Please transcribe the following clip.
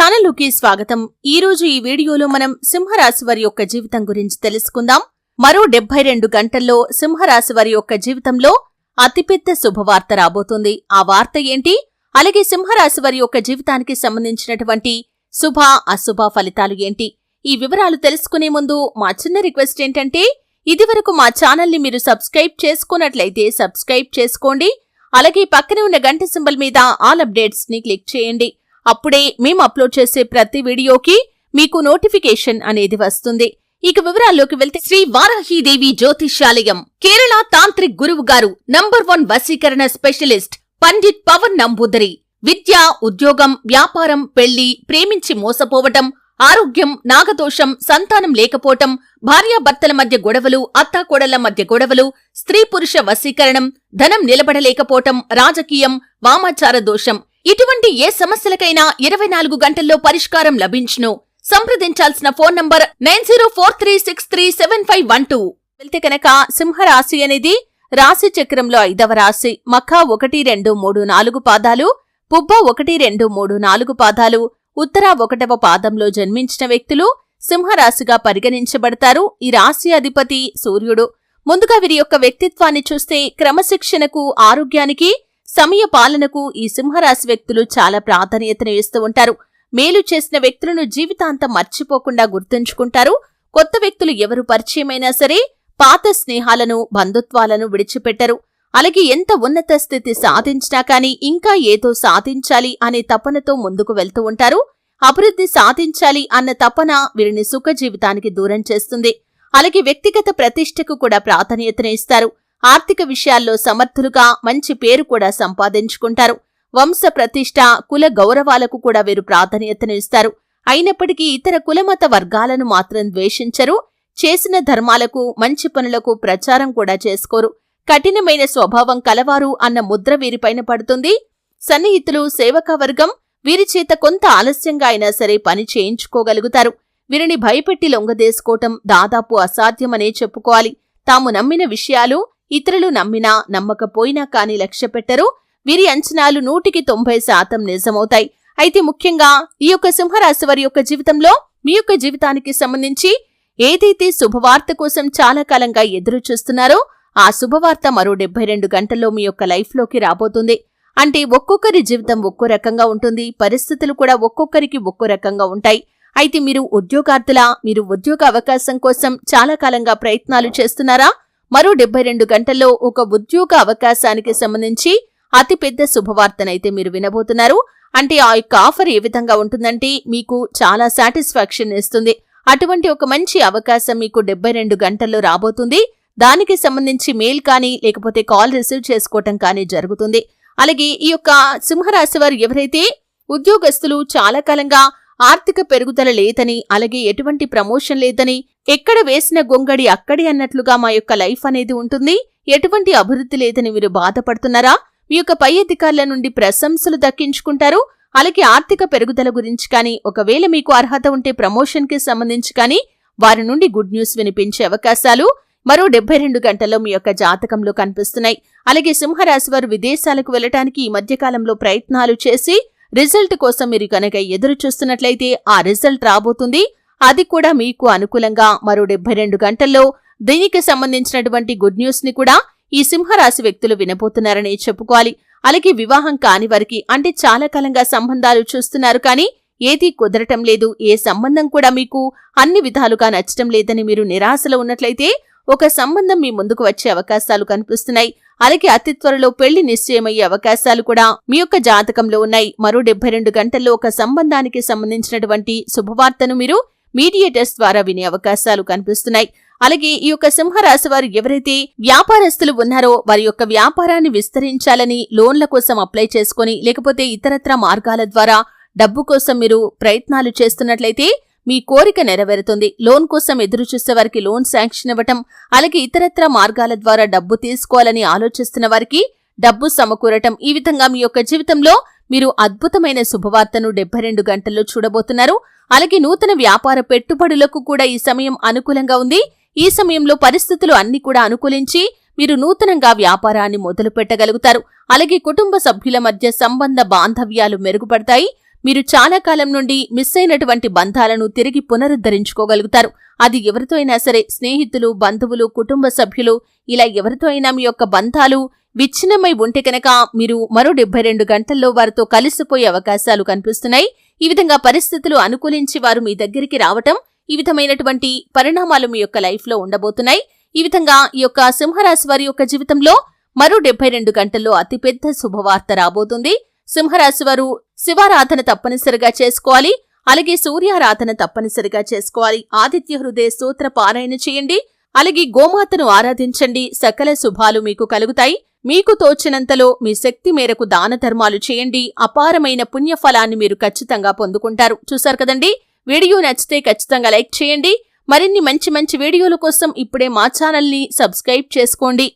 ఛానల్లోకి స్వాగతం. ఈ రోజు ఈ వీడియోలో మనం సింహరాశి వారి యొక్క జీవితం గురించి తెలుసుకుందాం. మరో 72 గంటల్లో సింహరాశి వారి యొక్క జీవితంలో అతిపెద్ద శుభవార్త రాబోతుంది. ఆ వార్త ఏంటి? అలాగే సింహరాశి వారి యొక్క జీవితానికి సంబంధించినటువంటి శుభ అశుభ ఫలితాలు ఏంటి? ఈ వివరాలు తెలుసుకునే ముందు మా చిన్న రిక్వెస్ట్ ఏంటంటే, ఇదివరకు మా ఛానల్ని మీరు సబ్స్క్రైబ్ చేసుకున్నట్లయితే సబ్స్క్రైబ్ చేసుకోండి. అలాగే పక్కనే ఉన్న గంట సింబల్ మీద ఆల్ అప్డేట్స్ ని క్లిక్ చేయండి. అప్పుడే మేము అప్లోడ్ చేసే ప్రతి వీడియోకి మీకు నోటిఫికేషన్ అనేది వస్తుంది. ఇక వివరాల్లోకి వెళ్తే, శ్రీ వారాహీదేవి జ్యోతిష్యాలయం కేరళ తాంత్రిక్ గురువు గారు నంబర్ 1 వశీకరణ స్పెషలిస్ట్ పండిట్ పవన్ నంబూదరి. విద్య, ఉద్యోగం, వ్యాపారం, పెళ్లి, ప్రేమించి మోసపోవటం, ఆరోగ్యం, నాగదోషం, సంతానం లేకపోవటం, భార్యాభర్తల మధ్య గొడవలు, అత్తాకోడళ్ల మధ్య గొడవలు, స్త్రీ పురుష వశీకరణం, ధనం నిలబడలేకపోవటం, రాజకీయం, వామాచార దోషం, ఇటువంటి ఏ సమస్యలకైనా 24 గంటల్లో పరిష్కారం లభించును. సంప్రదించాల్సిన ఫోన్ నంబర్ 9043637512. వెళ్తే కనుక సింహరాశి అనేది రాశి చక్రంలో 5వ రాశి. మఖ 1, 2, 3, 4 పాదాలు, పుబ్బ 1, 2, 3, 4 పాదాలు, ఉత్తర 1వ పాదంలో జన్మించిన వ్యక్తులు సింహరాశిగా పరిగణించబడతారు. ఈ రాశి అధిపతి సూర్యుడు. ముందుగా వీరి యొక్క వ్యక్తిత్వాన్ని చూస్తే క్రమశిక్షణకు, ఆరోగ్యానికి, సమయ పాలనకు ఈ సింహరాశి వ్యక్తులు చాలా ప్రాధాన్యతను ఇస్తూ ఉంటారు. మేలు చేసిన వ్యక్తులను జీవితాంతం మర్చిపోకుండా గుర్తుంచుకుంటారు. కొత్త వ్యక్తులు ఎవరు పరిచయమైనా సరే పాత స్నేహాలను, బంధుత్వాలను విడిచిపెట్టరు. అలాగే ఎంత ఉన్నత స్థితి సాధించినా కానీ ఇంకా ఏదో సాధించాలి అనే తపనతో ముందుకు వెళ్తూ ఉంటారు. అభివృద్ధి సాధించాలి అన్న తపన వీరిని సుఖ జీవితానికి దూరం చేస్తుంది. అలాగే వ్యక్తిగత ప్రతిష్టకు కూడా ప్రాధాన్యతను ఇస్తారు. ఆర్థిక విషయాల్లో సమర్థులుగా మంచి పేరు కూడా సంపాదించుకుంటారు. వంశ ప్రతిష్ట, కుల గౌరవాలకు కూడా వీరు ప్రాధాన్యతను ఇస్తారు. అయినప్పటికీ ఇతర కులమత వర్గాలను మాత్రం ద్వేషించరు. చేసిన ధర్మాలకు, మంచి పనులకు ప్రచారం కూడా చేసుకోరు. కఠినమైన స్వభావం కలవారు అన్న ముద్ర వీరిపైన పడుతుంది. సన్నిహితులు, సేవక వర్గం వీరి చేత కొంత ఆలస్యంగా అయినా సరే పని చేయించుకోగలుగుతారు. వీరిని భయపెట్టి లొంగదేసుకోవటం దాదాపు అసాధ్యమనే చెప్పుకోవాలి. తాము నమ్మిన విషయాలు ఇతరులు నమ్మినా నమ్మకపోయినా కానీ లక్ష్యపెట్టరు. వీరి అంచనాలు 100% నిజమవుతాయి. అయితే ముఖ్యంగా ఈ యొక్క సింహరాశి వారి యొక్క జీవితంలో మీ యొక్క జీవితానికి సంబంధించి ఏదైతే శుభవార్త కోసం చాలా కాలంగా ఎదురు చూస్తున్నారో ఆ శుభవార్త మరో 72 గంటల్లో మీ యొక్క లైఫ్లోకి రాబోతుంది. అంటే ఒక్కొక్కరి జీవితం ఒక్కో రకంగా ఉంటుంది. పరిస్థితులు కూడా ఒక్కొక్కరికి ఒక్కో రకంగా ఉంటాయి. అయితే మీరు ఉద్యోగార్థులా, మీరు ఉద్యోగ అవకాశం కోసం చాలా కాలంగా ప్రయత్నాలు చేస్తున్నారా? మరో 72 గంటల్లో ఒక ఉద్యోగ అవకాశానికి సంబంధించి అతిపెద్ద శుభవార్తనైతే మీరు వినబోతున్నారు. అంటే ఆ యొక్క ఆఫర్ ఏ విధంగా ఉంటుందంటే మీకు చాలా సాటిస్ఫాక్షన్ ఇస్తుంది. అటువంటి ఒక మంచి అవకాశం మీకు 72 గంటల్లో రాబోతుంది. దానికి సంబంధించి మెయిల్ కానీ లేకపోతే కాల్ రిసీవ్ చేసుకోవటం కానీ జరుగుతుంది. అలాగే ఈ యొక్క సింహరాశి వారు ఎవరైతే ఉద్యోగస్తులు చాలా కాలంగా ఆర్థిక పెరుగుదల లేదని, అలాగే ఎటువంటి ప్రమోషన్ లేదని, ఎక్కడ వేసిన గొంగడి అక్కడి అన్నట్లుగా మా యొక్క లైఫ్ అనేది ఉంటుంది, ఎటువంటి అభివృద్ధి లేదని మీరు బాధపడుతున్నారా? మీ యొక్క పై అధికారుల నుండి ప్రశంసలు దక్కించుకుంటారు. అలాగే ఆర్థిక పెరుగుదల గురించి కానీ, ఒకవేళ మీకు అర్హత ఉంటే ప్రమోషన్ కి సంబంధించి కానీ వారి నుండి గుడ్ న్యూస్ వినిపించే అవకాశాలు మరో 72 గంటల్లో మీ యొక్క జాతకంలో కనిపిస్తున్నాయి. అలాగే సింహరాశి వారు విదేశాలకు వెళ్లడానికి ఈ మధ్యకాలంలో ప్రయత్నాలు చేసి రిజల్ట్ కోసం మీరు కనుక ఎదురు చూస్తున్నట్లయితే ఆ రిజల్ట్ రాబోతుంది. అది కూడా మీకు అనుకూలంగా మరో 72 గంటల్లో దీనికి సంబంధించినటువంటి గుడ్ న్యూస్ ని కూడా ఈ సింహరాశి వ్యక్తులు వినబోతున్నారని చెప్పుకోవాలి. అలాగే వివాహం కాని వారికి, అంటే చాలా కాలంగా సంబంధాలు చూస్తున్నారు కానీ ఏదీ కుదరటం లేదు, ఏ సంబంధం కూడా మీకు అన్ని విధాలుగా నచ్చటం లేదని మీరు నిరాశలో ఉన్నట్లయితే ఒక సంబంధం మీ ముందుకు వచ్చే అవకాశాలు కనిపిస్తున్నాయి. అలాగే అతి త్వరలో పెళ్లి నిశ్చయమయ్యే అవకాశాలు కూడా మీ యొక్క జాతకంలో ఉన్నాయి. మరో 72 గంటల్లో ఒక సంబంధానికి సంబంధించినటువంటి శుభవార్తను మీరు మీడియేటర్స్ ద్వారా వినే అవకాశాలు కనిపిస్తున్నాయి. అలాగే ఈ యొక్క సింహరాశి వారు ఎవరైతే వ్యాపారస్తులు ఉన్నారో వారి యొక్క వ్యాపారాన్ని విస్తరించాలని లోన్ల కోసం అప్లై చేసుకుని, లేకపోతే ఇతరత్ర మార్గాల ద్వారా డబ్బు కోసం మీరు ప్రయత్నాలు చేస్తున్నట్లయితే మీ కోరిక నెరవేరుతుంది. లోన్ కోసం ఎదురు చూసే వారికి లోన్ శాంక్షన్ ఇవ్వటం, అలాగే ఇతరత్ర మార్గాల ద్వారా డబ్బు తీసుకోవాలని ఆలోచిస్తున్న వారికి డబ్బు సమకూరటం, ఈ విధంగా మీ యొక్క జీవితంలో మీరు అద్భుతమైన శుభవార్తను 72 గంటల్లో చూడబోతున్నారు. అలాగే నూతన వ్యాపార పెట్టుబడులకు కూడా ఈ సమయం అనుకూలంగా ఉంది. ఈ సమయంలో పరిస్థితులు అన్ని కూడా అనుకూలించి మీరు నూతనంగా వ్యాపారాన్ని మొదలు పెట్టగలుగుతారు. అలాగే కుటుంబ సభ్యుల మధ్య సంబంధ బాంధవ్యాలు మెరుగుపడతాయి. మీరు చాలా కాలం నుండి మిస్ అయినటువంటి బంధాలను తిరిగి పునరుద్ధరించుకోగలుగుతారు. అది ఎవరితో అయినా సరే, స్నేహితులు, బంధువులు, కుటుంబ సభ్యులు, ఇలా ఎవరితో అయినా మీ యొక్క బంధాలు విచ్ఛిన్నమై ఉంటే కనుక మీరు మరో 72 గంటల్లో వారితో కలిసిపోయే అవకాశాలు కనిపిస్తున్నాయి. ఈ విధంగా పరిస్థితులు అనుకూలించి వారు మీ దగ్గరికి రావటం, ఈ విధమైనటువంటి పరిణామాలు మీ యొక్క లైఫ్లో ఉండబోతున్నాయి. ఈ విధంగా ఈ యొక్క సింహరాశి వారి యొక్క జీవితంలో మరో 72 గంటల్లో అతిపెద్ద శుభవార్త రాబోతుంది. సింహరాశి వారు శివారాధన తప్పనిసరిగా చేసుకోవాలి. అలాగే సూర్యారాధన తప్పనిసరిగా చేసుకోవాలి. ఆదిత్య హృదయ స్తోత్ర పారాయణ చేయండి. అలాగే గోమాతను ఆరాధించండి. సకల శుభాలు మీకు కలుగుతాయి. మీకు తోచినంతలో మీ శక్తి మేరకు దాన ధర్మాలు చేయండి. అపారమైన పుణ్యఫలాన్ని మీరు ఖచ్చితంగా పొందుకుంటారు. చూశారు కదండి. వీడియో నచ్చితే ఖచ్చితంగా లైక్ చేయండి. మరిన్ని మంచి మంచి వీడియోల కోసం ఇప్పుడే మా ఛానల్ని సబ్స్క్రైబ్ చేసుకోండి.